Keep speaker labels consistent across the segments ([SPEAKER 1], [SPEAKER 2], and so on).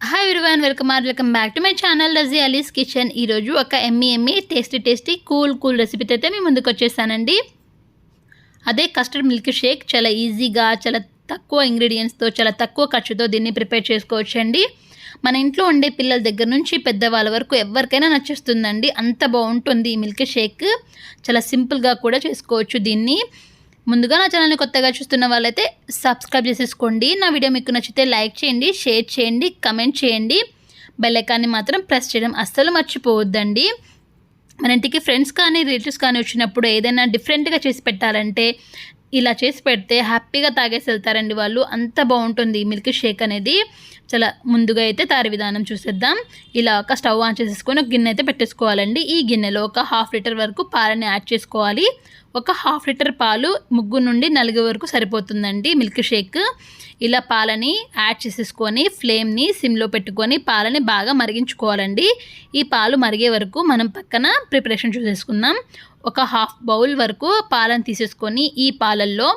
[SPEAKER 1] Hi everyone, welcome back to my channel Razi Ali's kitchen. ఈరోజు ఒక Emmy tasty cool రెసిపీతో అయితే మీ ముందుకు వచ్చేసానండి. అదే కస్టర్డ్ మిల్క్ షేక్. చాలా ఈజీగా, చాలా తక్కువ ఇంగ్రీడియంట్స్తో, చాలా తక్కువ ఖర్చుతో దీన్ని ప్రిపేర్ చేసుకోవచ్చండి. మన ఇంట్లో ఉండే పిల్లల దగ్గర నుంచి పెద్దవాళ్ళ వరకు ఎవరికైనా నచ్చేస్తుందండి. అంత బాగుంటుంది ఈ మిల్క్ షేక్. చాలా సింపుల్గా కూడా చేసుకోవచ్చు దీన్ని. ముందుగా నా ఛానల్ని కొత్తగా చూస్తున్న వాళ్ళైతే సబ్స్క్రైబ్ చేసేసుకోండి. నా వీడియో మీకు నచ్చితే లైక్ చేయండి, షేర్ చేయండి, కమెంట్ చేయండి. బెల్ ఐకాన్ని మాత్రం ప్రెస్ చేయడం అస్సలు మర్చిపోవద్దండి. మన ఇంటికి ఫ్రెండ్స్ కానీ రిలేటివ్స్ కానీ వచ్చినప్పుడు ఏదైనా డిఫరెంట్గా చేసి పెట్టాలంటే ఇలా చేసి పెడితే హ్యాపీగా తాగేసి వెళ్తారండి వాళ్ళు. అంత బాగుంటుంది ఈ మిల్క్ షేక్ అనేది. చాలా ముందుగా అయితే తయారీ విధానం చూసేద్దాం. ఇలా ఒక స్టవ్ ఆన్ చేసేసుకొని ఒక గిన్నె అయితే పెట్టేసుకోవాలండి. ఈ గిన్నెలో ఒక 1/2 లీటర్ వరకు పాలని యాడ్ చేసుకోవాలి. ఒక 1/2 లీటర్ పాలు 3 నుండి 4 వరకు సరిపోతుందండి మిల్క్ షేక్. ఇలా పాలని యాడ్ చేసేసుకొని ఫ్లేమ్ని సిమ్లో పెట్టుకొని పాలని బాగా మరిగించుకోవాలండి. ఈ పాలు మరిగే వరకు మనం పక్కన ప్రిపరేషన్ చూసేసుకుందాం. ఒక 1/2 బౌల్ వరకు పాలను తీసేసుకొని ఈ పాలల్లో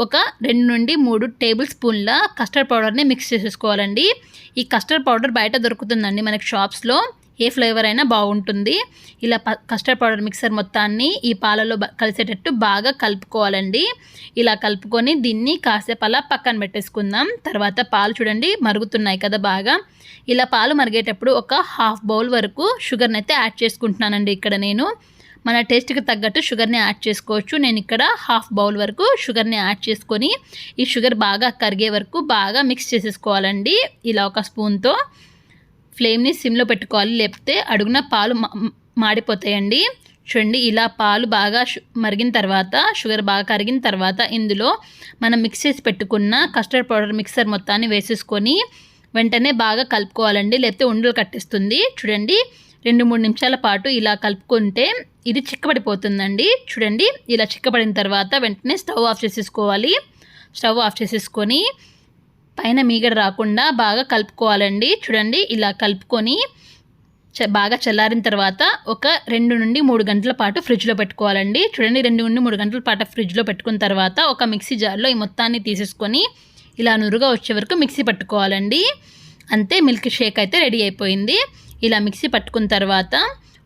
[SPEAKER 1] ఒక 2 నుండి 3 టేబుల్ స్పూన్ల కస్టర్డ్ పౌడర్ని మిక్స్ చేసేసుకోవాలండి. ఈ కస్టర్డ్ పౌడర్ బయట దొరుకుతుందండి మనకి షాప్స్లో. ఏ ఫ్లేవర్ అయినా బాగుంటుంది. ఇలా కస్టర్డ్ పౌడర్ మిక్సర్ మొత్తాన్ని ఈ పాలలో కలిసేటట్టు బాగా కలుపుకోవాలండి. ఇలా కలుపుకొని దీన్ని కాసేపు అలా పక్కన పెట్టేసుకుందాం. తర్వాత పాలు చూడండి మరుగుతున్నాయి కదా బాగా. ఇలా పాలు మరిగేటప్పుడు ఒక 1/2 బౌల్ వరకు షుగర్ని అయితే యాడ్ చేసుకుంటున్నానండి. ఇక్కడ నేను మన టేస్ట్కి తగ్గట్టు షుగర్ని యాడ్ చేసుకోవచ్చు. నేను ఇక్కడ 1/2 బౌల్ వరకు షుగర్ని యాడ్ చేసుకొని ఈ షుగర్ బాగా కరిగే వరకు బాగా మిక్స్ చేసేసుకోవాలండి. ఇలా ఒక స్పూన్తో ఫ్లేమ్ని సిమ్లో పెట్టుకోవాలి, లేకపోతే అడుగున పాలు మాడిపోతాయండి. చూడండి ఇలా పాలు బాగా మరిగిన తర్వాత, షుగర్ బాగా కరిగిన తర్వాత ఇందులో మనం మిక్స్ చేసి పెట్టుకున్న కస్టర్డ్ పౌడర్ మిక్సర్ మొత్తాన్ని వేసేసుకొని వెంటనే బాగా కలుపుకోవాలండి, లేకపోతే ఉండలు కట్టేస్తుంది. చూడండి 2-3 నిమిషాల పాటు ఇలా కలుపుకుంటే ఇది చిక్కబడిపోతుందండి. చూడండి ఇలా చిక్కబడిన తర్వాత వెంటనే స్టవ్ ఆఫ్ చేసేసుకోవాలి. స్టవ్ ఆఫ్ చేసేసుకొని పైన మీగడ రాకుండా బాగా కలుపుకోవాలండి. చూడండి ఇలా కలుపుకొని బాగా చల్లారిన తర్వాత ఒక 2 నుండి 3 గంటల పాటు ఫ్రిడ్జ్లో పెట్టుకోవాలండి. చూడండి 2 నుండి 3 గంటల పాటు ఫ్రిడ్జ్లో పెట్టుకున్న తర్వాత ఒక మిక్సీ జార్లో ఈ మొత్తాన్ని తీసేసుకొని ఇలా నురుగా వచ్చే వరకు మిక్సీ పట్టుకోవాలండి. అంతే, మిల్క్ షేక్ అయితే రెడీ అయిపోయింది. ఇలా మిక్సీ పట్టుకున్న తర్వాత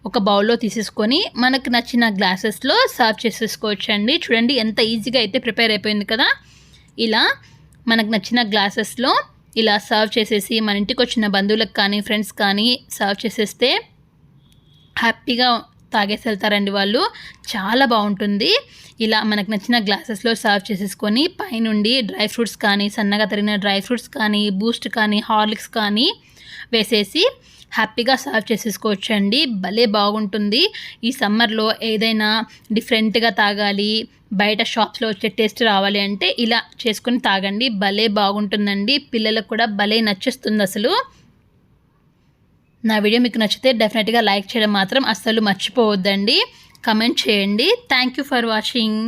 [SPEAKER 1] ఒక బౌల్లో తీసేసుకొని మనకు నచ్చిన గ్లాసెస్లో సర్వ్ చేసేసుకోవచ్చండి. చూడండి ఎంత ఈజీగా అయితే ప్రిపేర్ అయిపోయింది కదా. ఇలా మనకు నచ్చిన గ్లాసెస్లో ఇలా సర్వ్ చేసేసి మన ఇంటికి వచ్చిన బంధువులకు కానీ ఫ్రెండ్స్ కానీ సర్వ్ చేసేస్తే హ్యాపీగా తాగేసి వెళ్తారండి వాళ్ళు. చాలా బాగుంటుంది. ఇలా మనకు నచ్చిన గ్లాసెస్లో సర్వ్ చేసేసుకొని పైనుండి డ్రై ఫ్రూట్స్ కానీ, సన్నగా తరిగిన డ్రై ఫ్రూట్స్ కానీ, బూస్ట్ కానీ, హార్లిక్స్ కానీ వేసేసి హ్యాపీగా సర్వ్ చేసేసుకోవచ్చండి. భలే బాగుంటుంది. ఈ సమ్మర్లో ఏదైనా డిఫరెంట్గా తాగాలి, బయట షాప్స్లో వచ్చే టేస్ట్ రావాలి అంటే ఇలా చేసుకొని తాగండి. భలే బాగుంటుందండి. పిల్లలకు కూడా భలే నచ్చేస్తుంది అసలు. నా వీడియో మీకు నచ్చితే డెఫినెట్గా లైక్ చేయడం మాత్రం అస్సలు మర్చిపోవద్దండి. కమెంట్ చేయండి. Thank you for watching.